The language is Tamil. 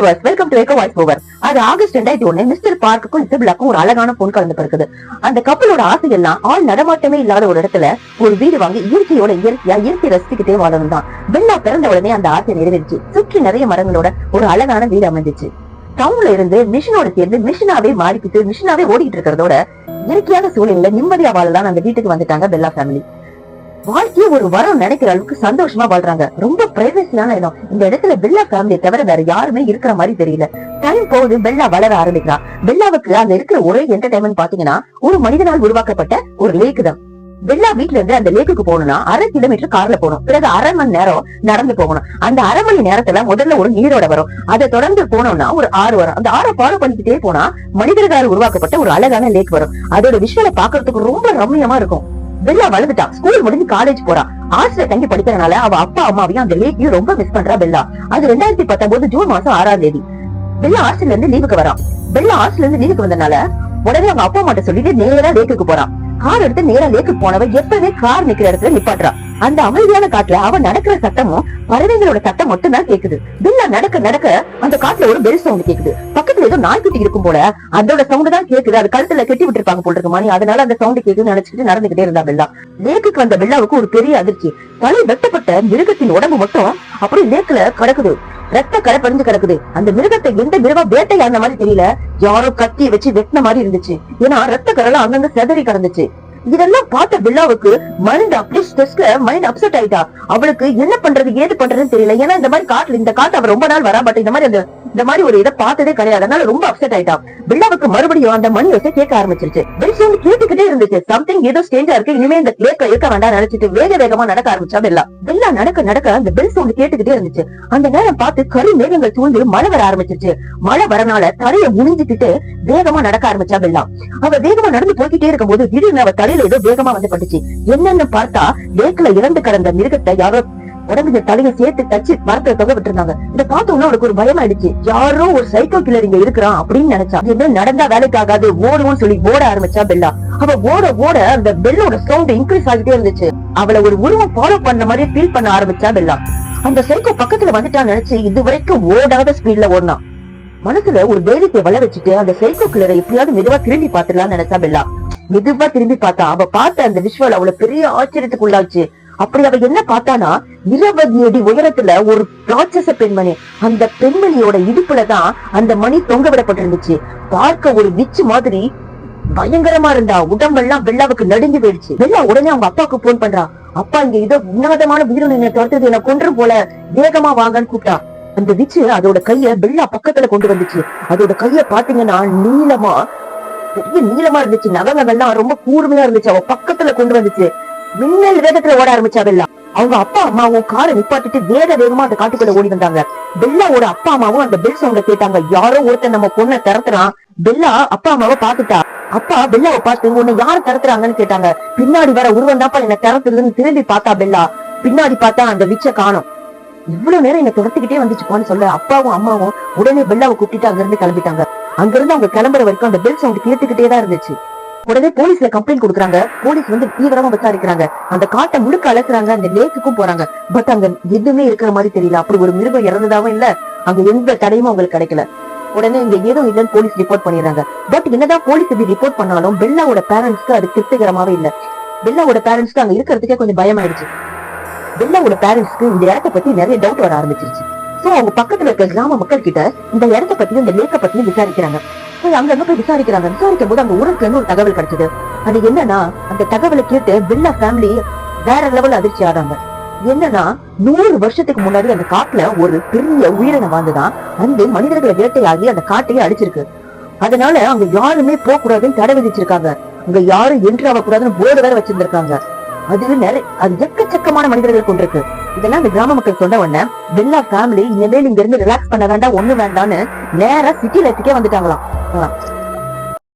Viewers, welcome to echo voice over. அது ஆகஸ்ட் 2001 மிஸ்டர் பார்க்குக்கும் இசபெல்லாக்கும் ஒரு அழகான பொன் கலந்து பிறக்குது. அந்த கப்பலோட ஆசையெல்லாம் ஆள் நடமாட்டமே இல்லாத ஒரு இடத்துல ஒரு வீடு வாங்கி இயற்கையோட இயற்கை ரசிச்சுக்கிட்டே வாழணும் தான். பெல்லா பிறந்த உடனே அந்த ஆசை நிறைவேறிச்சு. சுற்றி நிறைய மரங்களோட ஒரு அழகான வீடு அமைஞ்சிச்சு. டவுன்ல இருந்து மிஷினோட சேர்ந்து மிஷினாவே மாறிக்கிட்டு மிஷினாவே ஓடிட்டு இருக்கிறதோட இயற்கையான சூழல்ல நிம்மதியா வாழலாம் அந்த வீட்டுக்கு வந்துட்டாங்க பெல்லா ஃபேமிலி. வாழ்க்கைய ஒரு வரம் நினைக்கிற அளவுக்கு சந்தோஷமா வாழ்றாங்க. ரொம்ப பிரைவசியான இடம். இந்த இடத்துல பெல்லா ஃபேமிலியை தவிர வேற யாருமே இருக்கிற மாதிரி தெரியல. டைம் போகுது, பெல்லா வளர ஆரம்பிக்கிறா. பெல்லாவுக்கு அங்க இருக்கிற ஒரே என்டர்டைன்மெண்ட் பாத்தீங்கன்னா ஒரு மனிதனால் உருவாக்கப்பட்ட ஒரு லேக் தான். பெல்லா வீட்டுல இருந்து அந்த லேக்குக்கு போகணும்னா 1/2 கிலோமீட்டர் கார்ல போகணும். பிறகு 1/2 மணி நேரம் நடந்து போகணும். அந்த 1/2 மணி நேரத்துல முதல்ல ஒரு நீரோட வரும். அதை தொடர்ந்து போனோம்னா ஒரு ஆறு வரும். அந்த ஆறை ஃபாலோ பண்ணிக்கிட்டே போனா மனிதர்களால் உருவாக்கப்பட்ட ஒரு அழகான லேக் வரும். அதோட விஷுவலை பாக்குறதுக்கு ரொம்ப ரம்மியமா இருக்கும். பெல்லா வளர்ந்துட்டா. ஸ்கூல் முடிஞ்சு காலேஜ் போறா. ஹாஸ்டல்ல தங்கி படிக்கிறதுனால அவ அப்பா அம்மாவையும் அந்த லேக்கையும் ரொம்ப மிஸ் பண்றா பெல்லா. அது 2019 ஜூன் மாசம் 6ஆம் தேதி பெல்லா ஹாஸ்டல்ல இருந்து லீவுக்கு வரான். பெல்லா ஹாஸ்டல்ல இருந்து லீவுக்கு வந்தனால உடனே அவங்க அப்பா அம்மாட்ட சொல்லிட்டு நேரா லேக்குக்கு போறான். கார் எடுத்து நேரா லேக்குக்கு போனவ எப்பவே கார் நிக்கிற இடத்துல நிப்பாட்டுறா. அந்த அமைதியான காட்டுல அவ நடக்கிற சத்தமும் பறவைகளோட சத்தம் மட்டும் தான் கேக்குது. பெல்லா நடக்க நடக்க அந்த காட்டுல ஒரு பெல் சவுண்ட் கேக்குது. பக்கத்துல ஏதோ நாய்க்குட்டி இருக்கும் போல அதோட சவுண்ட் தான் கேக்குது. அது கழுத்துல கட்டி விட்டு இருப்பாங்க போல இருக்கு மணி. அதனால அந்த சவுண்ட் கேக்குதுன்னு நினைச்சிட்டு நடந்துகிட்டே இருந்தா பெல்லா. லேக்குக்கு வந்த பெல்லாவுக்கு ஒரு பெரிய அதிர்ச்சி. தலை வெட்டப்பட்ட மிருகத்தின் உடம்பு மட்டும் அப்படி லேக்குல கிடக்குது. ரத்த கரை பறிஞ்சு கிடக்குது. அந்த மிருகத்தை எந்த மிருகம் வேட்டையாடின மாதிரி தெரியல. யாரோ கத்தி வச்சு வெட்டின மாதிரி இருந்துச்சு. ஏன்னா ரத்த கரெல்லாம் அங்கங்க செதறி கிடந்துச்சு. இதெல்லாம் பார்த்த பெல்லாவுக்கு மைண்ட் அப்படியே ஸ்ட்ரெஸ்ல மைண்ட் அப்செட் ஆயிட்டா. அவளுக்கு என்ன பண்றது ஏது பண்றதுன்னு தெரியல. ஏன்னா இந்த காட்டு அவ ரொம்ப நாள் வரா. பட் இந்த மாதிரி ஒரு இதை பார்த்ததே கிடையாது. அதனால ரொம்ப அப்செட் ஆயிட்டா. பெல்லாவுக்கு மறுபடியும் அந்த மணி வச்சு கேட்க ஆரம்பிச்சிருச்சு. பெல் சவுண்ட் கேட்டுக்கிட்டே இருந்துச்சு. சம்திங் ஏதோ ஸ்டேஞ்சா இருக்கு. இனிமே இந்த லேக்க இருக்க வேண்டாம் நினைச்சிட்டு வேகமா நடக்க ஆரம்பிச்சா பெல்லா நடக்க நடக்க அந்த பெல் சவுண்ட் கேட்டுக்கிட்டே இருந்துச்சு. அந்த நேரம் பார்த்து கரு மேகங்கள் சூழ்ந்து மழை வர ஆரம்பிச்சிருச்சு. மழை வரனால தரைய முனிஞ்சுக்கிட்டு வேகமா நடக்க ஆரம்பிச்சா பெல்லா. அவ வேகமா நடந்து போய்கிட்டே இருக்கும் போது திடீர்னு அவ தலையில ஏதோ வேகமா வந்து பட்டுச்சு. என்னன்னு பார்த்தா லேக்ல இறந்து கிடந்த மிருகத்தை யாரோ உடம்பு தலையை சேர்த்து தச்சு மரத்துல தொங்க விட்டு இருந்தாங்க. இதை பார்த்தோம்னா அவளுக்கு ஒரு பயம் ஆயிடுச்சு. யாரோ ஒரு சைக்கோ கில்லர் இங்க இருக்கிறான் அப்படின்னு நினைச்சா. நடந்தா வேலைக்கு ஆகாது, ஓடுவோம்னு சொல்லி ஓட ஆரம்பிச்சா பெல்லா. அவ ஓட ஓட அந்த பெல்லோட சவுண்ட் இன்க்ரீஸ் ஆகிட்டே இருந்துச்சு. அவளை ஒரு உருவம் ஃபாலோ பண்ண மாதிரி ஃபீல் பண்ண ஆரம்பிச்சா பெல்லா. அந்த சைக்கோ பக்கத்துல வந்துட்டான்னு நினைச்சு இது வரைக்கும் ஓடாத ஸ்பீட்ல ஓடினா. மனசுல ஒரு தைரியத்தை வள வச்சுட்டு அந்த சைக்கோ கில்லரை எப்படியாவது மெதுவா திரும்பி பாத்துடலாம்னு நினைச்சா பெல்லா. மெதுவா திரும்பி பார்த்தா. அவ பார்த்த அந்த விஷுவல் அவளை பெரிய ஆச்சரியத்துக்குள்ளாச்சு. அப்படி அவ என்ன பார்த்தானா 20 அடி உயரத்துல ஒரு ராட்சச பெண்மணி. அந்த பெண்மணியோட இடுப்புலதான் அந்த மணி தொங்க விடப்பட்டிருந்துச்சு. பார்க்க ஒரு விச்சு மாதிரி பயங்கரமா இருந்தா. உடம்பெல்லாம் பெல்லாவுக்கு நடுங்கி போயிடுச்சு. பெல்லா உடனே அவங்க அப்பாவுக்கு போன் பண்றா. அப்பா இங்க ஏதோ உன்னதமான உயிரினை துரத்துது, என்ன கொன்று போல, வேகமா வாங்கன்னு கூப்பிட்டா. அந்த விச்சு அதோட கைய பெல்லா பக்கத்துல கொண்டு வந்துச்சு. அதோட கைய பாத்தீங்கன்னா பெரிய நீளமா இருந்துச்சு. நகங்கள்லாம் ரொம்ப கூர்மையா இருந்துச்சு. அவ பக்கத்துல கொண்டு வந்துச்சு. மின்னல் வேகத்துல ஓட ஆரம்பிச்சா பெல்லா. அவங்க அப்பா அம்மாவும் காரை நிப்பாட்டிட்டு வேகமா அந்த காட்டுக்குள்ள ஓடி வந்தாங்க. பெல்லாவோட அப்பா அம்மாவும் அந்த பெல் சவுண்ட கேட்டாங்க. யாரோ ஒருத்தர் நம்ம பொண்ணை திறத்துறான். பெல்லா அப்பா அம்மாவை பாத்துட்டா. அப்பா பெல்லாவை பார்த்து உன்னை யாரு திறத்துறாங்கன்னு கேட்டாங்க. பின்னாடி வர உருவம் தான்ப்பா என்ன திறத்துறதுன்னு திரும்பி பார்த்தா பெல்லா. பின்னாடி பார்த்தா அந்த விச்ச காணோம். இவ்வளவு நேரம் என்ன துரத்துக்கிட்டே வந்துச்சுப்பான்னு சொல்ல அப்பாவும் அம்மாவும் உடனே பெல்லாவை கூப்பிட்டு அங்க இருந்து கிளம்பிட்டாங்க. அங்க இருந்து அவங்க கிளம்புற வரைக்கும் அந்த பெல் சவுண்ட் கேட்டுக்கிட்டே தான் இருந்துச்சு. உடனே போலீஸ்ல கம்ப்ளைண்ட் கொடுக்குறாங்க. போலீஸ் வந்து தீவிரமா விசாரிக்கிறாங்க. அந்த காட்டை முழுக்க அழைக்கிறாங்க. அந்த லேக்குக்கும் போறாங்க. பட் அங்க எதுவுமே இருக்கிற மாதிரி தெரியல. அப்படி ஒரு மிருகம் இறந்ததாவும் இல்ல, அங்க எந்த தடையும் அவங்களுக்கு கிடைக்கல. உடனே இங்க ஏதோ இல்லன்னு போலீஸ் ரிப்போர்ட் பண்ணிடுறாங்க. பட் என்னதான் போலீஸ் இப்படி ரிப்போர்ட் பண்ணாலும் பெல்லாவோட பேரண்ட்ஸ்க்கு அது திருப்திகரமாவே இல்ல. பெல்லாவோட பேரண்ட்ஸ்க்கு அங்க இருக்கிறதுக்கே கொஞ்சம் பயம் ஆயிடுச்சு. பெல்லாவோட பேரண்ட்ஸ்க்கு இந்த இடத்த பத்தி நிறைய டவுட் வர ஆரம்பிச்சிருச்சு. சோ அவங்க பக்கத்துல இருக்க கிராம மக்கள் கிட்ட இந்த இடத்த பத்தி இந்த லேக்க பத்தி விசாரிக்கிறாங்க. அங்க போய் விசாரிக்கும் போது அங்க ஊருக்கு ஒரு தகவல் கிடைச்சது. அது என்னன்னா அந்த தகவலை கேட்டு பெல்லா ஃபேமிலி வேற லெவல் அதிர்ச்சி ஆறாங்க. என்னன்னா 100 வருஷத்துக்கு முன்னாடி அந்த காட்டுல ஒரு பெரிய உயிரினம் வாழ்ந்துதான் அந்த மனிதர்களை வேட்டையாகி அந்த காட்டையே அடிச்சிருக்கு. அதனால அங்க யாருமே போக கூடாதுன்னு தடை விதிச்சிருக்காங்க. அங்க யாரும் என்ட்ரி ஆக கூடாதுன்னு போர்டு வேற வச்சிருந்திருக்காங்க. அது எக்கச்சக்கமான மனிதர்கள் கொண்டிருக்கு. இதெல்லாம் இந்த கிராம மக்கள் சொன்ன உடனே பெல்லா ஃபேமிலி இனிமேல் இங்க இருந்து ரிலாக்ஸ் பண்ண வேண்டாம், ஒண்ணு வேண்டாம்னு நேரா சிட்டி லைஃப்க்கே வந்துட்டாங்களாம்.